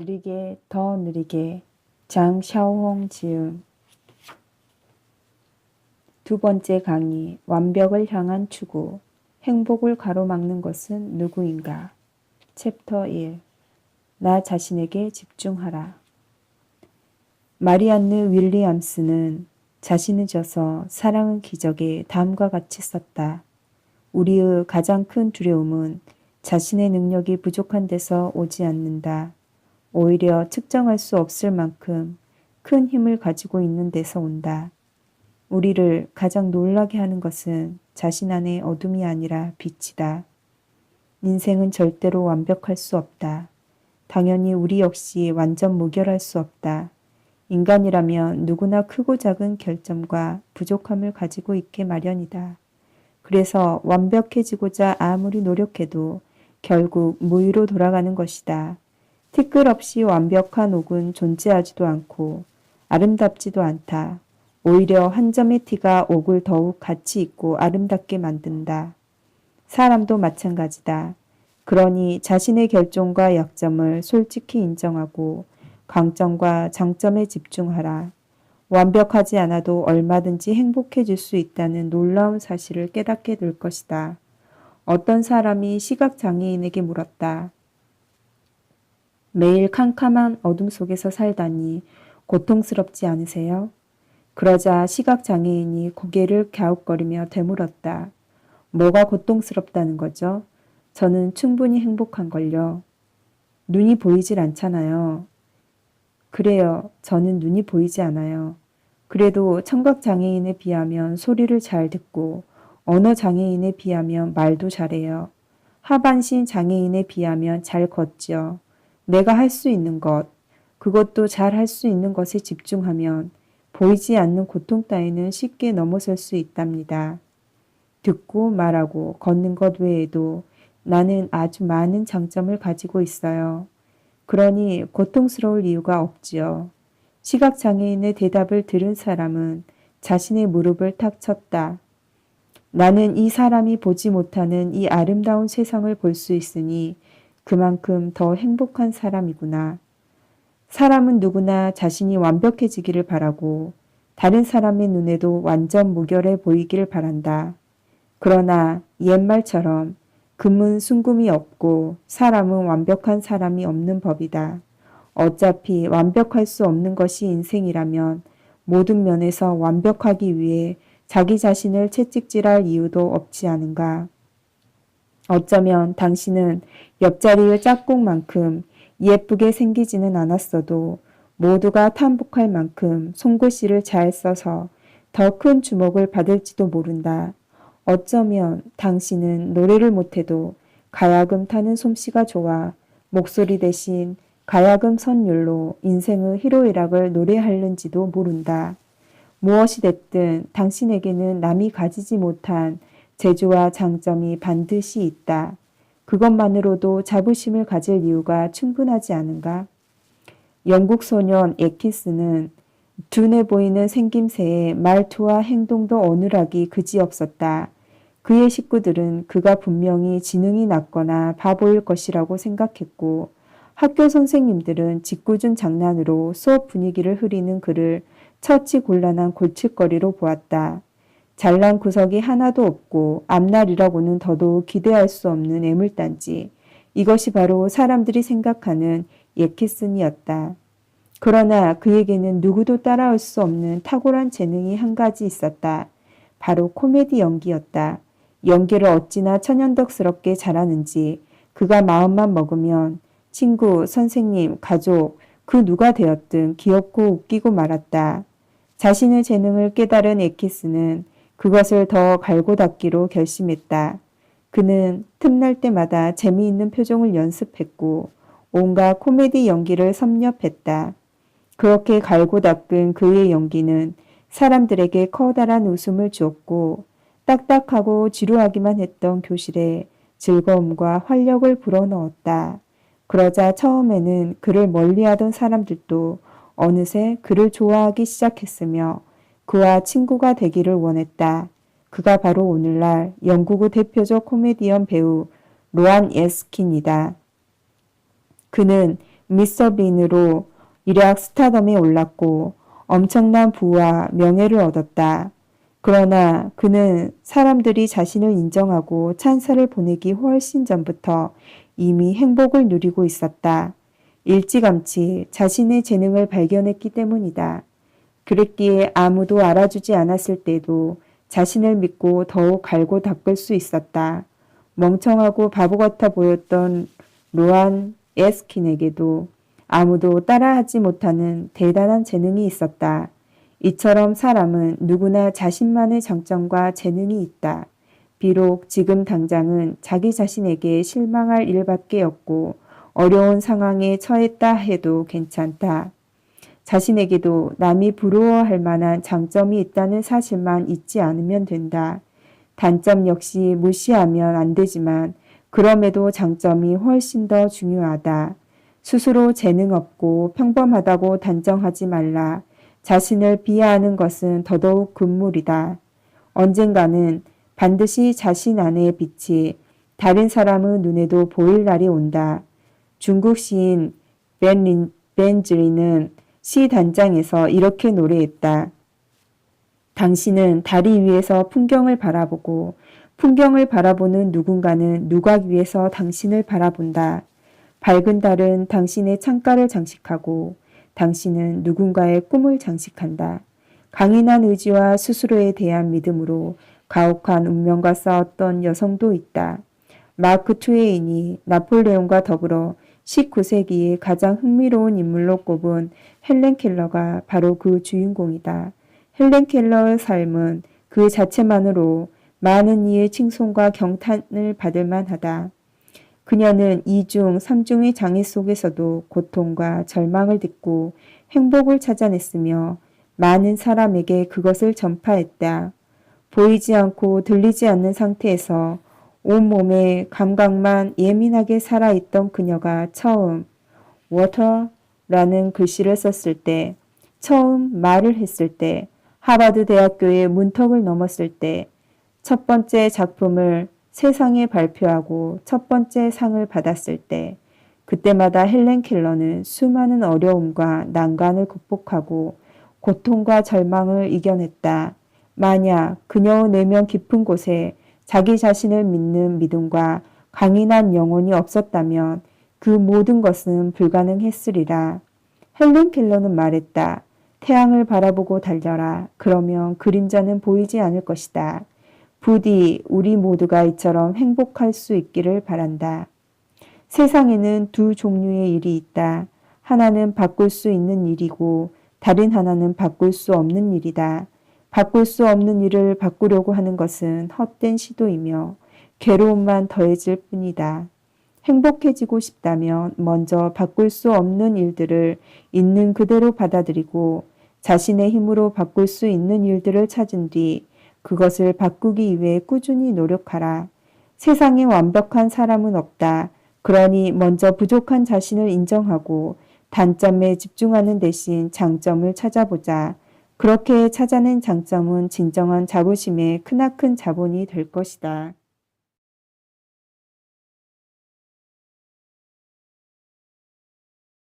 느리게 더 느리게 장샤오홍 지음 두 번째 강의 완벽을 향한 추구 행복을 가로막는 것은 누구인가 챕터 1 나 자신에게 집중하라 마리안느 윌리엄스는 자신을 져서 사랑은 기적에 다음과 같이 썼다. 우리의 가장 큰 두려움은 자신의 능력이 부족한 데서 오지 않는다. 오히려 측정할 수 없을 만큼 큰 힘을 가지고 있는 데서 온다. 우리를 가장 놀라게 하는 것은 자신 안의 어둠이 아니라 빛이다. 인생은 절대로 완벽할 수 없다. 당연히 우리 역시 완전 무결할 수 없다. 인간이라면 누구나 크고 작은 결점과 부족함을 가지고 있게 마련이다. 그래서 완벽해지고자 아무리 노력해도 결국 무의로 돌아가는 것이다. 티끌 없이 완벽한 옥은 존재하지도 않고 아름답지도 않다. 오히려 한 점의 티가 옥을 더욱 가치 있고 아름답게 만든다. 사람도 마찬가지다. 그러니 자신의 결점과 약점을 솔직히 인정하고 강점과 장점에 집중하라. 완벽하지 않아도 얼마든지 행복해질 수 있다는 놀라운 사실을 깨닫게 될 것이다. 어떤 사람이 시각장애인에게 물었다. 매일 캄캄한 어둠 속에서 살다니 고통스럽지 않으세요? 그러자 시각장애인이 고개를 갸웃거리며 되물었다. 뭐가 고통스럽다는 거죠? 저는 충분히 행복한걸요. 눈이 보이질 않잖아요. 그래요. 저는 눈이 보이지 않아요. 그래도 청각장애인에 비하면 소리를 잘 듣고 언어장애인에 비하면 말도 잘해요. 하반신 장애인에 비하면 잘 걷죠. 내가 할 수 있는 것, 그것도 잘 할 수 있는 것에 집중하면 보이지 않는 고통 따위는 쉽게 넘어설 수 있답니다. 듣고 말하고 걷는 것 외에도 나는 아주 많은 장점을 가지고 있어요. 그러니 고통스러울 이유가 없지요. 시각장애인의 대답을 들은 사람은 자신의 무릎을 탁 쳤다. 나는 이 사람이 보지 못하는 이 아름다운 세상을 볼 수 있으니 그만큼 더 행복한 사람이구나. 사람은 누구나 자신이 완벽해지기를 바라고 다른 사람의 눈에도 완전 무결해 보이기를 바란다. 그러나 옛말처럼 금은 순금이 없고 사람은 완벽한 사람이 없는 법이다. 어차피 완벽할 수 없는 것이 인생이라면 모든 면에서 완벽하기 위해 자기 자신을 채찍질할 이유도 없지 않은가. 어쩌면 당신은 옆자리의 짝꿍만큼 예쁘게 생기지는 않았어도 모두가 탐복할 만큼 손글씨를 잘 써서 더 큰 주목을 받을지도 모른다. 어쩌면 당신은 노래를 못해도 가야금 타는 솜씨가 좋아 목소리 대신 가야금 선율로 인생의 희로애락을 노래하는지도 모른다. 무엇이 됐든 당신에게는 남이 가지지 못한 재주와 장점이 반드시 있다. 그것만으로도 자부심을 가질 이유가 충분하지 않은가? 영국 소년 에키스는 둔해 보이는 생김새에 말투와 행동도 어눌하기 그지없었다. 그의 식구들은 그가 분명히 지능이 낮거나 바보일 것이라고 생각했고 학교 선생님들은 짓궂은 장난으로 수업 분위기를 흐리는 그를 처치곤란한 골칫거리로 보았다. 잘난 구석이 하나도 없고 앞날이라고는 더더욱 기대할 수 없는 애물단지. 이것이 바로 사람들이 생각하는 예키슨이었다. 그러나 그에게는 누구도 따라올 수 없는 탁월한 재능이 한 가지 있었다. 바로 코미디 연기였다. 연기를 어찌나 천연덕스럽게 잘하는지 그가 마음만 먹으면 친구, 선생님, 가족, 그 누가 되었든 귀엽고 웃기고 말았다. 자신의 재능을 깨달은 에키스는 그것을 더 갈고 닦기로 결심했다. 그는 틈날 때마다 재미있는 표정을 연습했고 온갖 코미디 연기를 섭렵했다. 그렇게 갈고 닦은 그의 연기는 사람들에게 커다란 웃음을 주었고 딱딱하고 지루하기만 했던 교실에 즐거움과 활력을 불어넣었다. 그러자 처음에는 그를 멀리하던 사람들도 어느새 그를 좋아하기 시작했으며 그와 친구가 되기를 원했다. 그가 바로 오늘날 영국의 대표적 코미디언 배우 로안 에스킨이다. 그는 미스터 빈으로 일약 스타덤에 올랐고 엄청난 부와 명예를 얻었다. 그러나 그는 사람들이 자신을 인정하고 찬사를 보내기 훨씬 전부터 이미 행복을 누리고 있었다. 일찌감치 자신의 재능을 발견했기 때문이다. 그랬기에 아무도 알아주지 않았을 때도 자신을 믿고 더욱 갈고 닦을 수 있었다. 멍청하고 바보 같아 보였던 로안 에스킨에게도 아무도 따라하지 못하는 대단한 재능이 있었다. 이처럼 사람은 누구나 자신만의 장점과 재능이 있다. 비록 지금 당장은 자기 자신에게 실망할 일밖에 없고 어려운 상황에 처했다 해도 괜찮다. 자신에게도 남이 부러워할 만한 장점이 있다는 사실만 잊지 않으면 된다. 단점 역시 무시하면 안 되지만 그럼에도 장점이 훨씬 더 중요하다. 스스로 재능 없고 평범하다고 단정하지 말라. 자신을 비하하는 것은 더더욱 금물이다. 언젠가는 반드시 자신 안의 빛이 다른 사람의 눈에도 보일 날이 온다. 중국 시인 벤즈리는 시 단장에서 이렇게 노래했다. 당신은 다리 위에서 풍경을 바라보고 풍경을 바라보는 누군가는 누각 위에서 당신을 바라본다. 밝은 달은 당신의 창가를 장식하고 당신은 누군가의 꿈을 장식한다. 강인한 의지와 스스로에 대한 믿음으로 가혹한 운명과 싸웠던 여성도 있다. 마크 트웨인이 나폴레옹과 더불어 19세기의 가장 흥미로운 인물로 꼽은 헬렌 켈러가 바로 그 주인공이다. 헬렌 켈러의 삶은 그 자체만으로 많은 이의 칭송과 경탄을 받을 만하다. 그녀는 2중, 3중의 장애 속에서도 고통과 절망을 딛고 행복을 찾아냈으며 많은 사람에게 그것을 전파했다. 보이지 않고 들리지 않는 상태에서 온몸의 감각만 예민하게 살아있던 그녀가 처음 water라는 글씨를 썼을 때, 처음 말을 했을 때, 하버드 대학교의 문턱을 넘었을 때, 첫 번째 작품을 세상에 발표하고 첫 번째 상을 받았을 때, 그때마다 헬렌 켈러는 수많은 어려움과 난관을 극복하고 고통과 절망을 이겨냈다. 만약 그녀의 내면 깊은 곳에 자기 자신을 믿는 믿음과 강인한 영혼이 없었다면 그 모든 것은 불가능했으리라. 헬렌 켈러는 말했다. 태양을 바라보고 달려라. 그러면 그림자는 보이지 않을 것이다. 부디 우리 모두가 이처럼 행복할 수 있기를 바란다. 세상에는 두 종류의 일이 있다. 하나는 바꿀 수 있는 일이고 다른 하나는 바꿀 수 없는 일이다. 바꿀 수 없는 일을 바꾸려고 하는 것은 헛된 시도이며 괴로움만 더해질 뿐이다. 행복해지고 싶다면 먼저 바꿀 수 없는 일들을 있는 그대로 받아들이고 자신의 힘으로 바꿀 수 있는 일들을 찾은 뒤 그것을 바꾸기 위해 꾸준히 노력하라. 세상에 완벽한 사람은 없다. 그러니 먼저 부족한 자신을 인정하고 단점에 집중하는 대신 장점을 찾아보자. 그렇게 찾아낸 장점은 진정한 자부심의 크나큰 자본이 될 것이다.